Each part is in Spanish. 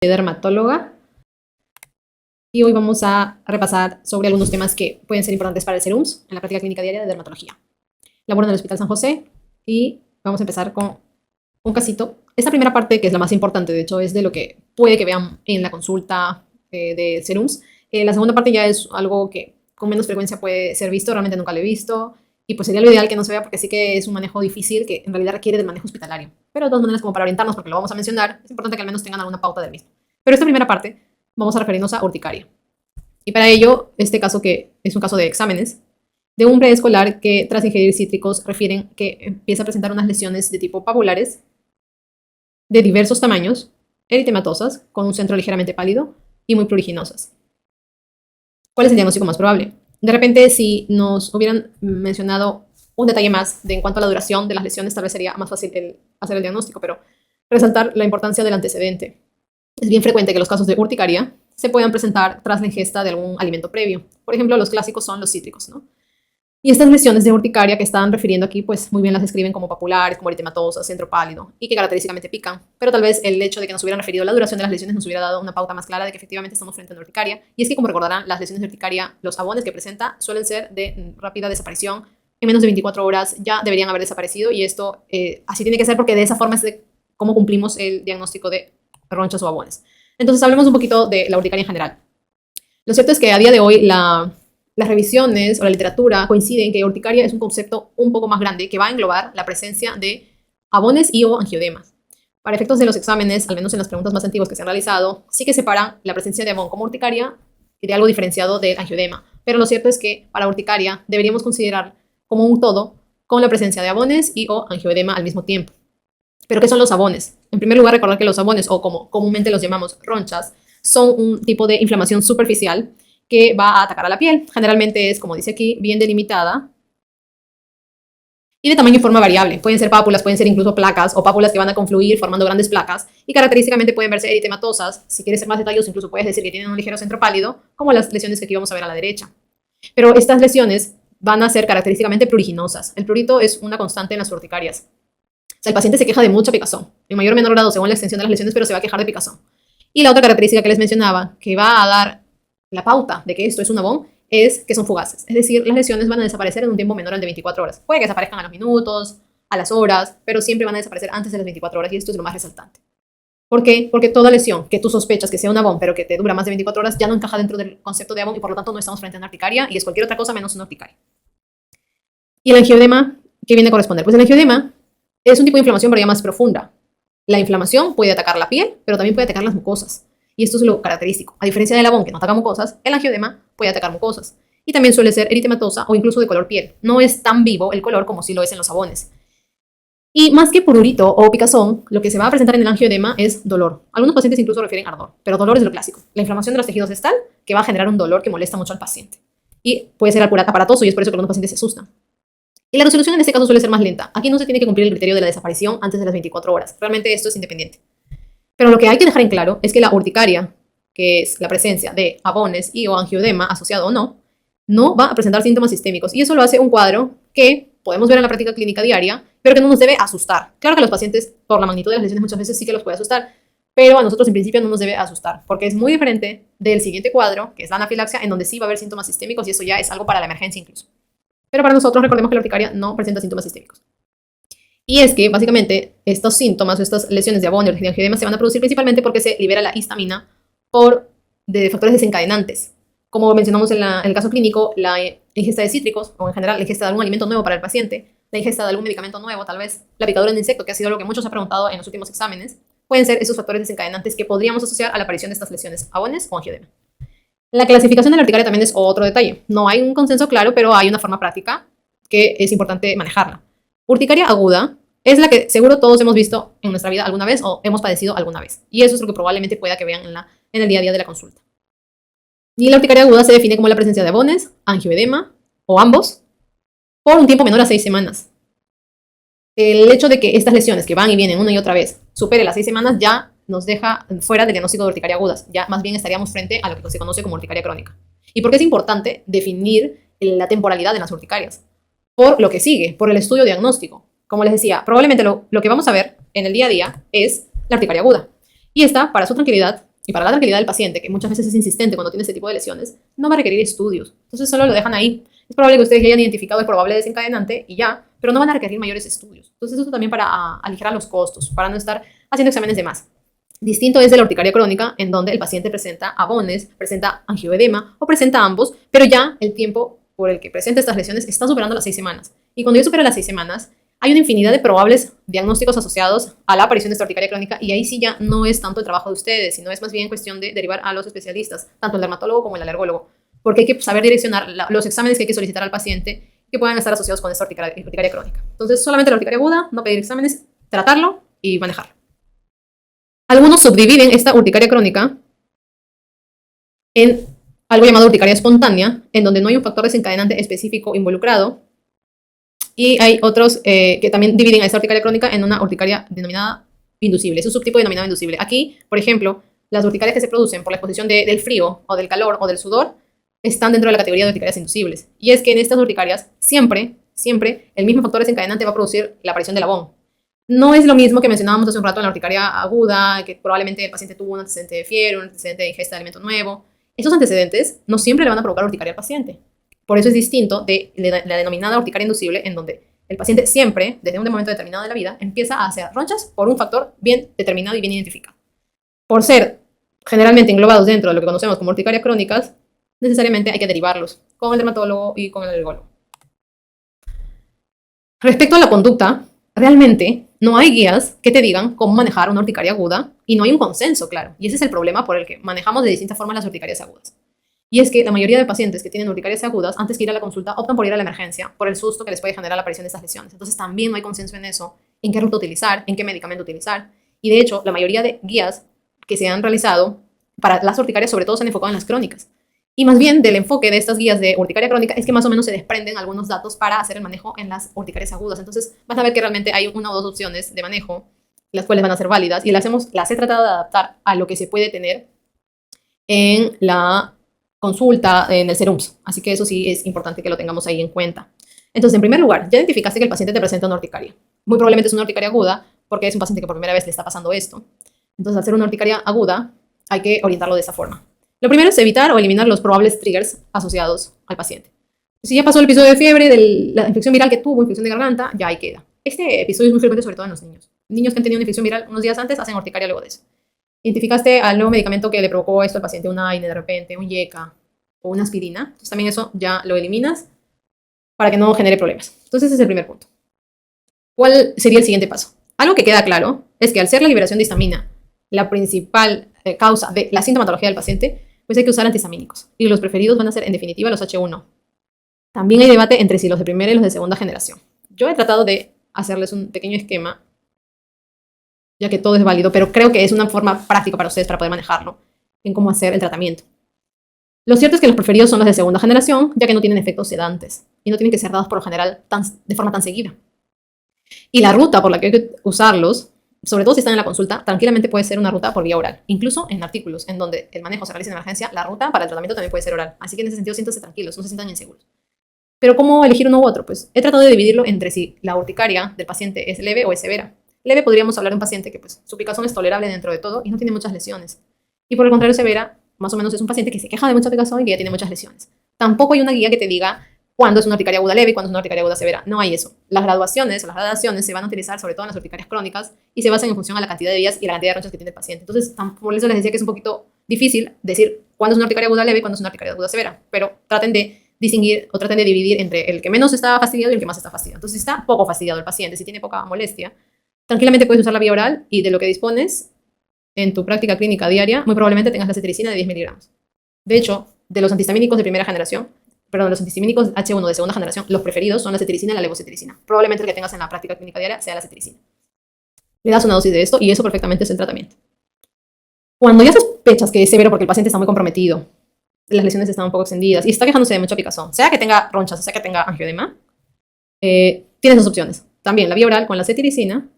dermatóloga y hoy vamos a repasar sobre algunos temas que pueden ser importantes para el SERUMS en la práctica clínica diaria de dermatología. Laboro en el Hospital San José y vamos a empezar con un casito. Esta primera parte, que es la más importante, de hecho, es de lo que puede que vean en la consulta de SERUMS. La segunda parte ya es algo que con menos frecuencia puede ser visto, realmente nunca lo he visto, y pues sería lo ideal que no se vea porque sí que es un manejo difícil que en realidad requiere del manejo hospitalario. Pero de todas maneras, como para orientarnos, porque lo vamos a mencionar, es importante que al menos tengan alguna pauta del mismo. Pero esta primera parte vamos a referirnos a urticaria. Y para ello, este caso que es un caso de exámenes, de un preescolar que tras ingerir cítricos refieren que empieza a presentar unas lesiones de tipo papulares de diversos tamaños, eritematosas, con un centro ligeramente pálido y muy pruriginosas. ¿Cuál es el diagnóstico más probable? De repente, si nos hubieran mencionado un detalle más de en cuanto a la duración de las lesiones, tal vez sería más fácil hacer el diagnóstico, pero resaltar la importancia del antecedente. Es bien frecuente que los casos de urticaria se puedan presentar tras la ingesta de algún alimento previo. Por ejemplo, los clásicos son los cítricos, ¿no? Y estas lesiones de urticaria que están refiriendo aquí, pues muy bien las describen como papulares, como eritematosas, centro pálido, y que característicamente pican. Pero tal vez el hecho de que nos hubieran referido la duración de las lesiones nos hubiera dado una pauta más clara de que efectivamente estamos frente a una urticaria. Y es que, como recordarán, las lesiones de urticaria, los abones que presenta, suelen ser de rápida desaparición. En menos de 24 horas ya deberían haber desaparecido, y esto así tiene que ser porque de esa forma es de cómo cumplimos el diagnóstico de ronchas o abones. Entonces, hablemos un poquito de la urticaria en general. Lo cierto es que a día de hoy las revisiones o la literatura coinciden en que urticaria es un concepto un poco más grande que va a englobar la presencia de abones y o angioedemas. Para efectos de los exámenes, al menos en las preguntas más antiguas que se han realizado, sí que separan la presencia de abón como urticaria y de algo diferenciado del angioedema. Pero lo cierto es que para urticaria deberíamos considerar como un todo con la presencia de abones y o angioedema al mismo tiempo. ¿Pero qué son los abones? En primer lugar, recordar que los abones, o como comúnmente los llamamos ronchas, son un tipo de inflamación superficial que va a atacar a la piel. Generalmente es, como dice aquí, bien delimitada y de tamaño y forma variable. Pueden ser pápulas, pueden ser incluso placas o pápulas que van a confluir formando grandes placas y característicamente pueden verse eritematosas. Si quieres ser más detalloso, incluso puedes decir que tienen un ligero centro pálido, como las lesiones que aquí vamos a ver a la derecha. Pero estas lesiones van a ser característicamente pruriginosas. El prurito es una constante en las urticarias. O sea, el paciente se queja de mucha picazón, en mayor o menor grado según la extensión de las lesiones, pero se va a quejar de picazón. Y la otra característica que les mencionaba, que va a dar la pauta de que esto es un abón, es que son fugaces. Es decir, las lesiones van a desaparecer en un tiempo menor al de 24 horas. Puede que desaparezcan a los minutos, a las horas, pero siempre van a desaparecer antes de las 24 horas y esto es lo más resaltante. ¿Por qué? Porque toda lesión que tú sospechas que sea un abón, pero que te dura más de 24 horas, ya no encaja dentro del concepto de abón y por lo tanto no estamos frente a una urticaria y es cualquier otra cosa menos una urticaria. ¿Y el angioedema qué viene a corresponder? Pues el angioedema es un tipo de inflamación pero ya más profunda. La inflamación puede atacar la piel, pero también puede atacar las mucosas. Y esto es lo característico. A diferencia del abón, que no ataca mucosas, el angioedema puede atacar mucosas. Y también suele ser eritematosa o incluso de color piel. No es tan vivo el color como si lo es en los abones. Y más que prurito o picazón, lo que se va a presentar en el angioedema es dolor. Algunos pacientes incluso refieren ardor, pero dolor es lo clásico. La inflamación de los tejidos es tal que va a generar un dolor que molesta mucho al paciente. Y puede ser aparatoso y es por eso que algunos pacientes se asustan. Y la resolución en este caso suele ser más lenta. Aquí no se tiene que cumplir el criterio de la desaparición antes de las 24 horas. Realmente esto es independiente. Pero lo que hay que dejar en claro es que la urticaria, que es la presencia de abones y o angioedema asociado o no va a presentar síntomas sistémicos. Y eso lo hace un cuadro que podemos ver en la práctica clínica diaria, pero que no nos debe asustar. Claro que a los pacientes, por la magnitud de las lesiones, muchas veces sí que los puede asustar, pero a nosotros en principio no nos debe asustar, porque es muy diferente del siguiente cuadro, que es la anafilaxia, en donde sí va a haber síntomas sistémicos y eso ya es algo para la emergencia incluso. Pero para nosotros recordemos que la urticaria no presenta síntomas sistémicos. Y es que, básicamente, estos síntomas o estas lesiones de abón o de angioedema se van a producir principalmente porque se libera la histamina de factores desencadenantes. Como mencionamos en el caso clínico, la ingesta de cítricos, o en general la ingesta de algún alimento nuevo para el paciente, la ingesta de algún medicamento nuevo, tal vez la picadura de insecto, que ha sido lo que muchos han preguntado en los últimos exámenes, pueden ser esos factores desencadenantes que podríamos asociar a la aparición de estas lesiones, abones o angioedema. La clasificación de la urticaria también es otro detalle. No hay un consenso claro, pero hay una forma práctica que es importante manejarla. Urticaria aguda es la que seguro todos hemos visto en nuestra vida alguna vez o hemos padecido alguna vez. Y eso es lo que probablemente pueda que vean en el día a día de la consulta. Y la urticaria aguda se define como la presencia de abones, angioedema o ambos por un tiempo menor a 6 semanas. El hecho de que estas lesiones que van y vienen una y otra vez supere las 6 semanas ya nos deja fuera del diagnóstico de urticaria agudas. Ya más bien estaríamos frente a lo que se conoce como urticaria crónica. ¿Y por qué es importante definir la temporalidad en las urticarias? Por lo que sigue, por el estudio diagnóstico. Como les decía, probablemente lo que vamos a ver en el día a día es la urticaria aguda. Y esta, para su tranquilidad, y para la tranquilidad del paciente, que muchas veces es insistente cuando tiene este tipo de lesiones, no va a requerir estudios. Entonces solo lo dejan ahí. Es probable que ustedes ya hayan identificado el probable desencadenante y ya, pero no van a requerir mayores estudios. Entonces eso también para aligerar los costos, para no estar haciendo exámenes de más. Distinto es de la urticaria crónica, en donde el paciente presenta abones, presenta angioedema o presenta ambos, pero ya el tiempo por el que presenta estas lesiones está superando las 6 semanas. Y cuando ya supera las 6 semanas, hay una infinidad de probables diagnósticos asociados a la aparición de esta urticaria crónica y ahí sí ya no es tanto el trabajo de ustedes, sino es más bien cuestión de derivar a los especialistas, tanto el dermatólogo como el alergólogo, porque hay que saber direccionar los exámenes que hay que solicitar al paciente que puedan estar asociados con esta urticaria crónica. Entonces, solamente la urticaria aguda, no pedir exámenes, tratarlo y manejarlo. Algunos subdividen esta urticaria crónica en algo llamado urticaria espontánea, en donde no hay un factor desencadenante específico involucrado. Y hay otros que también dividen a esta urticaria crónica en una urticaria denominada inducible. Es un subtipo denominado inducible. Aquí, por ejemplo, las urticarias que se producen por la exposición del frío o del calor o del sudor están dentro de la categoría de urticarias inducibles. Y es que en estas urticarias siempre el mismo factor desencadenante va a producir la aparición del abón. No es lo mismo que mencionábamos hace un rato en la urticaria aguda, que probablemente el paciente tuvo un antecedente de fiebre, un antecedente de ingesta de alimento nuevo. Esos antecedentes no siempre le van a provocar urticaria al paciente. Por eso es distinto de la denominada urticaria inducible, en donde el paciente siempre, desde un momento determinado de la vida, empieza a hacer ronchas por un factor bien determinado y bien identificado. Por ser generalmente englobados dentro de lo que conocemos como urticarias crónicas, necesariamente hay que derivarlos con el dermatólogo y con el alergólogo. Respecto a la conducta, realmente no hay guías que te digan cómo manejar una urticaria aguda y no hay un consenso, claro. Y ese es el problema por el que manejamos de distintas formas las urticarias agudas. Y es que la mayoría de pacientes que tienen urticarias agudas, antes que ir a la consulta, optan por ir a la emergencia por el susto que les puede generar la aparición de estas lesiones. Entonces también no hay consenso en eso, en qué ruta utilizar, en qué medicamento utilizar. Y de hecho, la mayoría de guías que se han realizado para las urticarias sobre todo se han enfocado en las crónicas. Y más bien del enfoque de estas guías de urticaria crónica es que más o menos se desprenden algunos datos para hacer el manejo en las urticarias agudas. Entonces vas a ver que realmente hay una o dos opciones de manejo, las cuales van a ser válidas, y las he tratado de adaptar a lo que se puede tener en la consulta en el SERUMS. Así que eso sí es importante que lo tengamos ahí en cuenta. Entonces, en primer lugar, ya identificaste que el paciente te presenta una urticaria. Muy probablemente es una urticaria aguda porque es un paciente que por primera vez le está pasando esto. Entonces, al ser una urticaria aguda, hay que orientarlo de esa forma. Lo primero es evitar o eliminar los probables triggers asociados al paciente. Si ya pasó el episodio de fiebre, de la infección viral que tuvo, infección de garganta, ya ahí queda. Este episodio es muy frecuente sobre todo en los niños. Niños que han tenido una infección viral unos días antes hacen urticaria luego de eso. Identificaste al nuevo medicamento que le provocó esto al paciente, un AINE de repente, un YECA o una aspirina. Entonces también eso ya lo eliminas para que no genere problemas. Entonces ese es el primer punto. ¿Cuál sería el siguiente paso? Algo que queda claro es que al ser la liberación de histamina la principal causa de la sintomatología del paciente, pues hay que usar antihistamínicos. Y los preferidos van a ser en definitiva los H1. También hay debate entre si los de primera y los de segunda generación. Yo he tratado de hacerles un pequeño esquema ya que todo es válido, pero creo que es una forma práctica para ustedes para poder manejarlo en cómo hacer el tratamiento. Lo cierto es que los preferidos son los de segunda generación, ya que no tienen efectos sedantes y no tienen que ser dados por lo general de forma tan seguida. Y la ruta por la que hay que usarlos, sobre todo si están en la consulta, tranquilamente puede ser una ruta por vía oral. Incluso en artículos en donde el manejo se realiza en emergencia, la ruta para el tratamiento también puede ser oral. Así que en ese sentido siéntanse tranquilos, no se sientan inseguros. Pero ¿cómo elegir uno u otro? Pues he tratado de dividirlo entre si la urticaria del paciente es leve o es severa. Leve podríamos hablar de un paciente que pues, su picazón es tolerable dentro de todo y no tiene muchas lesiones. Y por el contrario, severa, más o menos es un paciente que se queja de mucha picazón y que ya tiene muchas lesiones. Tampoco hay una guía que te diga cuándo es una urticaria aguda leve y cuándo es una urticaria aguda severa. No hay eso. Las graduaciones o las gradaciones se van a utilizar sobre todo en las urticarias crónicas y se basan en función a la cantidad de días y la cantidad de ronchas que tiene el paciente. Entonces, por eso les decía que es un poquito difícil decir cuándo es una urticaria aguda leve y cuándo es una urticaria aguda severa. Pero traten de distinguir o traten de dividir entre el que menos está fastidiado y el que más está fastidiado. Entonces, si está poco fastidiado el paciente, si tiene poca molestia, tranquilamente puedes usar la vía oral y de lo que dispones en tu práctica clínica diaria, muy probablemente tengas la cetiricina de 10 miligramos. De hecho, de los antihistamínicos de primera generación, perdón, los antihistamínicos H1 de segunda generación, los preferidos son la cetiricina y la levocetiricina. Probablemente el que tengas en la práctica clínica diaria sea la cetiricina. Le das una dosis de esto y eso perfectamente es el tratamiento. Cuando ya sospechas que es severo porque el paciente está muy comprometido, las lesiones están un poco extendidas y está quejándose de mucha picazón, sea que tenga ronchas, sea que tenga angioedema, tienes dos opciones. También la vía oral con la cetiricina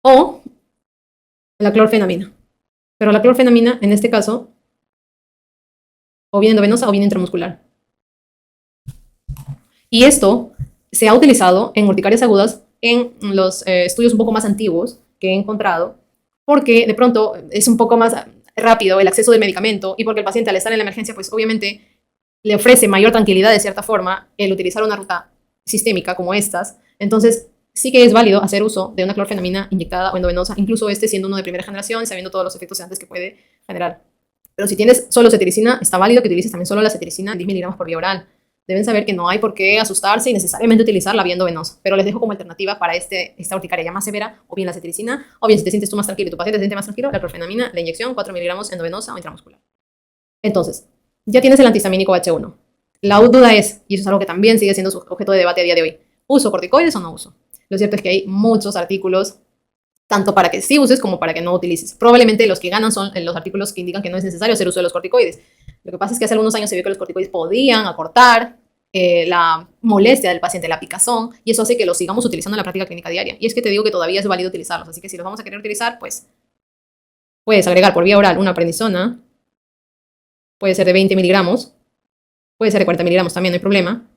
o la clorfenamina. Pero la clorfenamina, en este caso, o bien endovenosa o bien intramuscular. Y esto se ha utilizado en urticarias agudas en los estudios un poco más antiguos, que he encontrado, porque de pronto es un poco más rápido el acceso del medicamento y porque el paciente al estar en la emergencia, pues obviamente le ofrece mayor tranquilidad de cierta forma el utilizar una ruta sistémica como estas. Entonces, sí que es válido hacer uso de una clorfenamina inyectada o endovenosa, incluso este siendo uno de primera generación, sabiendo todos los efectos sedantes que puede generar. Pero si tienes solo cetiricina, está válido que utilices también solo la cetiricina en 10 miligramos por vía oral. Deben saber que no hay por qué asustarse y necesariamente utilizar la vía endovenosa, pero les dejo como alternativa para esta urticaria ya más severa, o bien la cetiricina, o bien si te sientes tú más tranquilo y tu paciente se siente más tranquilo, la clorfenamina, la inyección 4 miligramos endovenosa o intramuscular. Entonces, ya tienes el antihistamínico H1. La duda es, y eso es algo que también sigue siendo su objeto de debate a día de hoy, ¿uso corticoides o no uso? Lo cierto es que hay muchos artículos, tanto para que sí uses como para que no utilices. Probablemente los que ganan son los artículos que indican que no es necesario hacer uso de los corticoides. Lo que pasa es que hace algunos años se vio que los corticoides podían acortar la molestia del paciente, la picazón, y eso hace que los sigamos utilizando en la práctica clínica diaria. Y es que te digo que todavía es válido utilizarlos, así que si los vamos a querer utilizar, pues puedes agregar por vía oral una prednisona, puede ser de 20 miligramos, puede ser de 40 miligramos también, no hay problema.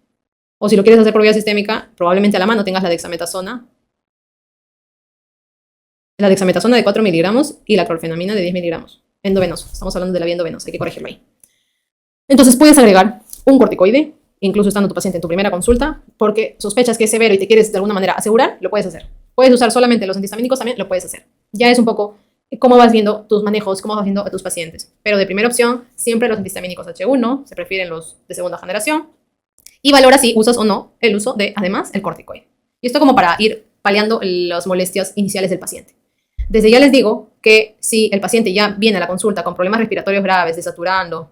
O si lo quieres hacer por vía sistémica, probablemente a la mano tengas la dexametasona de 4 miligramos y la clorfenamina de 10 miligramos. Endovenoso, estamos hablando de la vía endovenosa, hay que corregirlo ahí. Entonces puedes agregar un corticoide, incluso estando tu paciente en tu primera consulta, porque sospechas que es severo y te quieres de alguna manera asegurar, lo puedes hacer. Puedes usar solamente los antihistamínicos también, lo puedes hacer. Ya es un poco cómo vas viendo tus manejos, cómo vas viendo a tus pacientes. Pero de primera opción, siempre los antihistamínicos H1, se prefieren los de segunda generación, y valora si usas o no el uso de, además, el corticoide. Y esto como para ir paliando las molestias iniciales del paciente. Desde ya les digo que si el paciente ya viene a la consulta con problemas respiratorios graves, desaturando,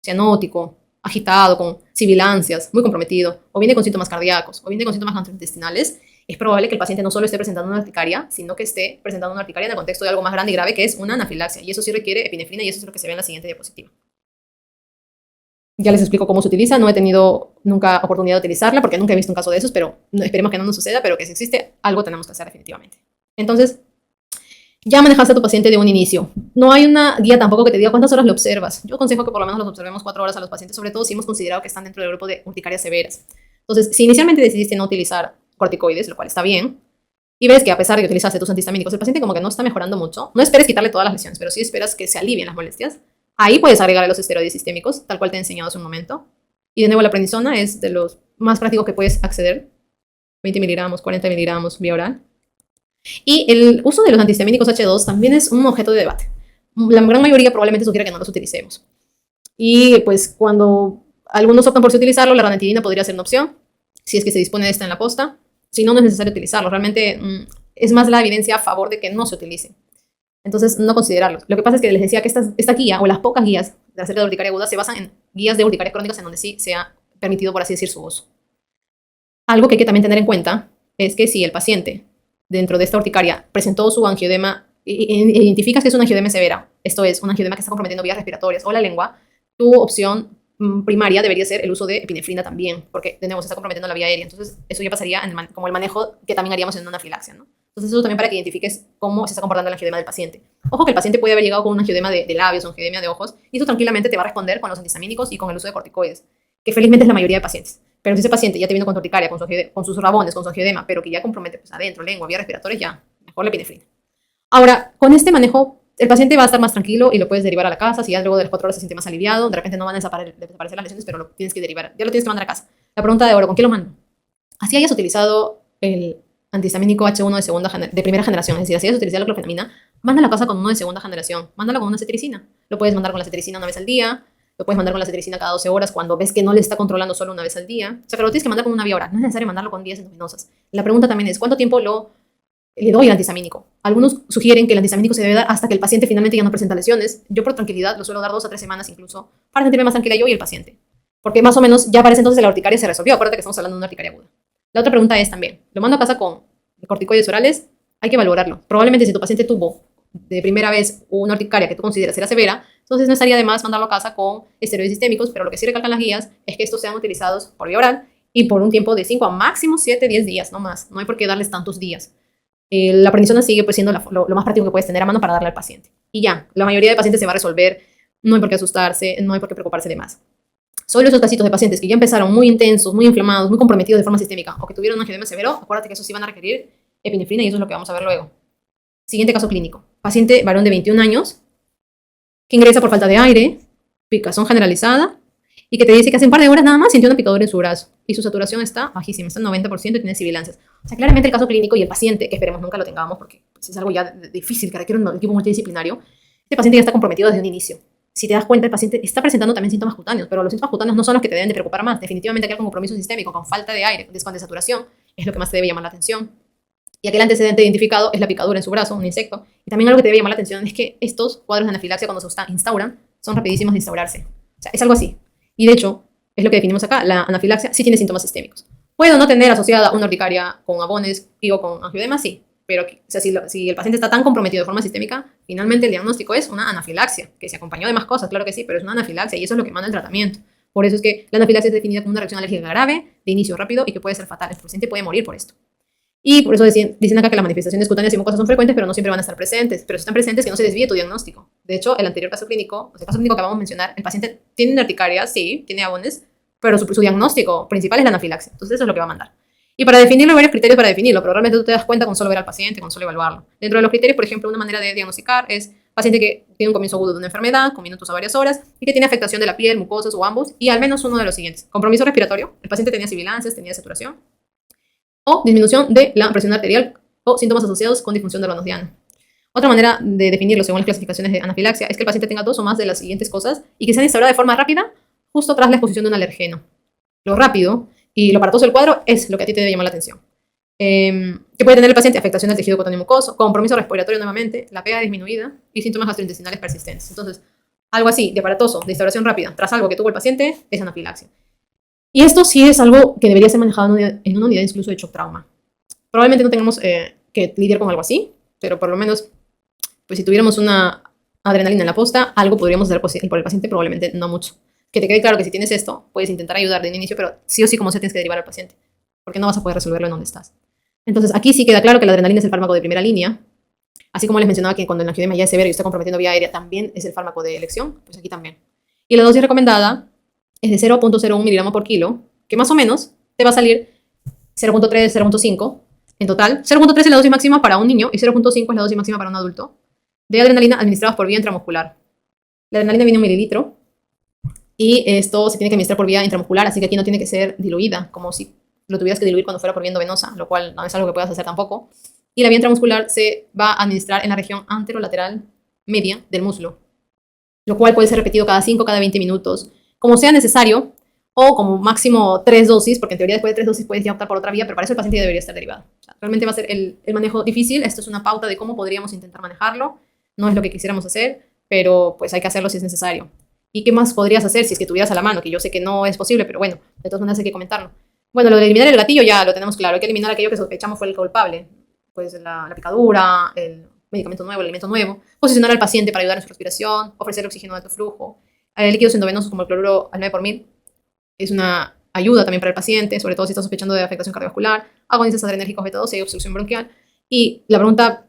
cianótico, agitado, con sibilancias, muy comprometido, o viene con síntomas cardíacos, o viene con síntomas gastrointestinales, es probable que el paciente no solo esté presentando una urticaria, sino que esté presentando una urticaria en el contexto de algo más grande y grave, que es una anafilaxia. Y eso sí requiere epinefrina, y eso es lo que se ve en la siguiente diapositiva. Ya les explico cómo se utiliza. No he tenido nunca oportunidad de utilizarla porque nunca he visto un caso de esos, pero esperemos que no nos suceda, pero que si existe, algo tenemos que hacer definitivamente. Entonces, ya manejaste a tu paciente de un inicio. No hay una guía tampoco que te diga cuántas horas lo observas. Yo aconsejo que por lo menos los observemos 4 horas a los pacientes, sobre todo si hemos considerado que están dentro del grupo de urticarias severas. Entonces, si inicialmente decidiste no utilizar corticoides, lo cual está bien, y ves que a pesar de que utilizaste tus antihistamínicos, el paciente como que no está mejorando mucho, no esperes quitarle todas las lesiones, pero sí esperas que se alivien las molestias. Ahí puedes agregarle los esteroides sistémicos, tal cual te he enseñado hace un momento. Y de nuevo, la prednisona es de los más prácticos que puedes acceder. 20 miligramos, 40 miligramos vía oral. Y el uso de los antihistamínicos H2 también es un objeto de debate. La gran mayoría probablemente sugiere que no los utilicemos. Y pues cuando algunos optan por utilizarlo, la ranitidina podría ser una opción, si es que se dispone de esta en la posta. Si no, no es necesario utilizarlo. Realmente es más la evidencia a favor de que no se utilice. Entonces, no considerarlo. Lo que pasa es que les decía que esta guía, o las pocas guías de acerca de urticaria aguda, se basan en guías de urticarias crónicas en donde sí se ha permitido, por así decir, su uso. Algo que hay que también tener en cuenta es que si el paciente dentro de esta urticaria presentó su angiodema, identificas que es una angiodema severa, esto es, una angiodema que está comprometiendo vías respiratorias o la lengua, tu opción primaria debería ser el uso de epinefrina también, porque de nuevo se está comprometiendo la vía aérea. Entonces, eso ya pasaría como el manejo que también haríamos en una anafilaxia, ¿no? Entonces, eso también para que identifiques cómo se está comportando el angiodema del paciente. Ojo que el paciente puede haber llegado con un angiodema de labios o angiodema de ojos, y eso tranquilamente te va a responder con los antihistamínicos y con el uso de corticoides, que felizmente es la mayoría de pacientes. Pero si ese paciente ya te vino con urticaria, con sus rabones, con su angiodema, pero que ya compromete pues, adentro, lengua, vías respiratorias, ya, mejor la epinefrina. Ahora, con este manejo, el paciente va a estar más tranquilo y lo puedes derivar a la casa. Si ya luego de las 4 horas se siente más aliviado, de repente no van a desaparecer las lesiones, pero lo tienes que derivar, ya lo tienes que mandar a casa. La pregunta de oro, ¿con qué lo mando? Así hayas utilizado el antihistamínico H1 de primera generación, es decir, si hayas utilizado la clorfenamina, mándalo a casa con uno de segunda generación, mándalo con una cetiricina. Lo puedes mandar con la cetiricina una vez al día, lo puedes mandar con la cetiricina cada 12 horas cuando ves que no le está controlando solo una vez al día. O sea, pero lo tienes que mandar con una vía oral, no es necesario mandarlo con vías endovenosas. La pregunta también es, ¿cuánto tiempo le doy el antihistamínico? Algunos sugieren que el antihistamínico se debe dar hasta que el paciente finalmente ya no presenta lesiones. Yo por tranquilidad lo suelo dar 2 a 3 semanas incluso, para sentirme más tranquila yo y el paciente. Porque más o menos ya parece entonces la urticaria se resolvió. Acuérdate que estamos hablando de una urticaria aguda. La otra pregunta es también, ¿lo mando a casa con corticoides orales? Hay que valorarlo. Probablemente si tu paciente tuvo de primera vez una urticaria que tú consideras era severa, entonces no estaría de más mandarlo a casa con esteroides sistémicos, pero lo que sí recalcan las guías es que estos sean utilizados por vía oral y por un tiempo de 5 a máximo 7, 10 días, no más. No hay por qué darles tantos días. La prednisona sigue pues, siendo lo más práctico que puedes tener a mano para darle al paciente. Y ya, la mayoría de pacientes se va a resolver, no hay por qué asustarse, no hay por qué preocuparse de más. Solo esos casitos de pacientes que ya empezaron muy intensos, muy inflamados, muy comprometidos de forma sistémica o que tuvieron un angiodema severo, acuérdate que esos sí van a requerir epinefrina y eso es lo que vamos a ver luego. Siguiente caso clínico. Paciente varón de 21 años que ingresa por falta de aire, picazón generalizada y que te dice que hace un par de horas nada más sintió una picadura en su brazo y su saturación está bajísima, está en 90% y tiene sibilancias. O sea, claramente el caso clínico y el paciente, que esperemos nunca lo tengamos porque pues, es algo ya difícil, que requiere un equipo multidisciplinario, este paciente ya está comprometido desde un inicio. Si te das cuenta, el paciente está presentando también síntomas cutáneos, pero los síntomas cutáneos no son los que te deben de preocupar más. Definitivamente aquel con compromiso sistémico, con falta de aire, con desaturación, es lo que más te debe llamar la atención. Y aquel antecedente identificado es la picadura en su brazo, un insecto. Y también algo que te debe llamar la atención es que estos cuadros de anafilaxia, cuando se instauran, son rapidísimos de instaurarse. O sea, es algo así. Y de hecho, es lo que definimos acá, la anafilaxia sí tiene síntomas sistémicos. Puede no tener asociada una urticaria con abones o con angioedema, sí. Pero o sea, si el paciente está tan comprometido de forma sistémica, finalmente el diagnóstico es una anafilaxia, que se acompañó de más cosas, claro que sí, pero es una anafilaxia y eso es lo que manda el tratamiento. Por eso es que la anafilaxia es definida como una reacción alérgica grave, de inicio rápido y que puede ser fatal. El paciente puede morir por esto. Y por eso dicen acá que las manifestaciones cutáneas y mucosas son frecuentes, pero no siempre van a estar presentes. Pero si están presentes, que no se desvíe tu diagnóstico. De hecho, el anterior caso clínico, el caso clínico que acabamos de mencionar, el paciente tiene una urticaria, sí, tiene abones, pero su diagnóstico principal es la anafilaxia. Entonces eso es lo que va a mandar. Y para definirlo hay varios criterios para definirlo, pero realmente tú te das cuenta con solo ver al paciente, con solo evaluarlo. Dentro de los criterios, por ejemplo, una manera de diagnosticar es paciente que tiene un comienzo agudo de una enfermedad, con minutos a varias horas, y que tiene afectación de la piel, mucosas o ambos, y al menos uno de los siguientes. Compromiso respiratorio, el paciente tenía sibilancias, tenía saturación, o disminución de la presión arterial o síntomas asociados con disfunción del rondos diana. Otra manera de definirlo según las clasificaciones de anafilaxia es que el paciente tenga dos o más de las siguientes cosas y que sean instauradas de forma rápida justo tras la exposición de un alergeno. Lo rápido y lo aparatoso del cuadro es lo que a ti te debe llamar la atención. Que puede tener el paciente afectación del tejido cutáneo mucoso, compromiso respiratorio nuevamente, la pega disminuida y síntomas gastrointestinales persistentes. Entonces, algo así de aparatoso, de instauración rápida, tras algo que tuvo el paciente, es anafilaxia. Y esto sí es algo que debería ser manejado en una unidad incluso de shock trauma. Probablemente no tengamos que lidiar con algo así, pero por lo menos, pues si tuviéramos una adrenalina en la posta, algo podríamos hacer por el paciente, probablemente no mucho. Que te quede claro que si tienes esto, puedes intentar ayudar de un inicio, pero sí o sí como se tienes que derivar al paciente, porque no vas a poder resolverlo en donde estás. Entonces aquí sí queda claro que la adrenalina es el fármaco de primera línea, así como les mencionaba que cuando el angioedema ya es severo y está comprometiendo vía aérea, también es el fármaco de elección, pues aquí también. Y la dosis recomendada es de 0.01 miligramos por kilo, que más o menos te va a salir 0.3, 0.5 en total. 0.3 es la dosis máxima para un niño y 0.5 es la dosis máxima para un adulto de adrenalina administrados por vía intramuscular. La adrenalina viene en 1 mililitro y esto se tiene que administrar por vía intramuscular, así que aquí no tiene que ser diluida, como si lo tuvieras que diluir cuando fuera por vía endovenosa, lo cual no es algo que puedas hacer tampoco. Y la vía intramuscular se va a administrar en la región anterolateral media del muslo, lo cual puede ser repetido cada 5, cada 20 minutos, como sea necesario, o como máximo 3 dosis, porque en teoría después de 3 dosis puedes ya optar por otra vía, pero para eso el paciente ya debería estar derivado. O sea, realmente va a ser el manejo difícil. Esto es una pauta de cómo podríamos intentar manejarlo. No es lo que quisiéramos hacer, pero pues hay que hacerlo si es necesario. ¿Y qué más podrías hacer si es que tuvieras a la mano? Que yo sé que no es posible, pero bueno, de todas maneras hay que comentarlo. Bueno, lo de eliminar el gatillo ya lo tenemos claro. Hay que eliminar aquello que sospechamos fue el culpable. Pues la picadura, el medicamento nuevo, el alimento nuevo. Posicionar al paciente para ayudar en su respiración. Ofrecer oxígeno de alto flujo. Líquidos endovenosos como el cloruro al 9 por 1000. Es una ayuda también para el paciente, sobre todo si está sospechando de afectación cardiovascular. Agonistas adrenérgicos beta 12 y obstrucción bronquial. Y la pregunta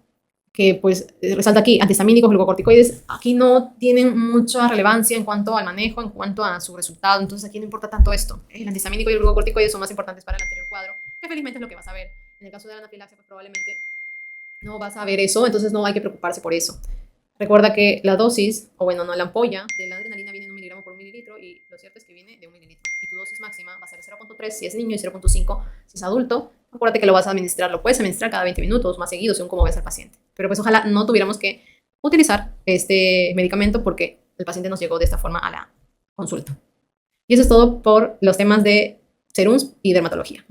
que pues resalta aquí, antihistamínicos, glucocorticoides, aquí no tienen mucha relevancia en cuanto al manejo, en cuanto a su resultado, entonces aquí no importa tanto esto. El antihistamínico y el glucocorticoide son más importantes para el anterior cuadro, que felizmente es lo que vas a ver. En el caso de la anafilaxia, pues probablemente no vas a ver eso, entonces no hay que preocuparse por eso. Recuerda que la dosis, o bueno, no, la ampolla de la adrenalina viene en 1 miligramo por 1 mililitro y lo cierto es que viene de 1 mililitro. Y tu dosis máxima va a ser 0.3 si es niño y 0.5 si es adulto. Acuérdate que lo vas a administrar, lo puedes administrar cada 20 minutos, más seguido, según cómo ves al paciente. Pero pues ojalá no tuviéramos que utilizar este medicamento porque el paciente nos llegó de esta forma a la consulta. Y eso es todo por los temas de serums y dermatología.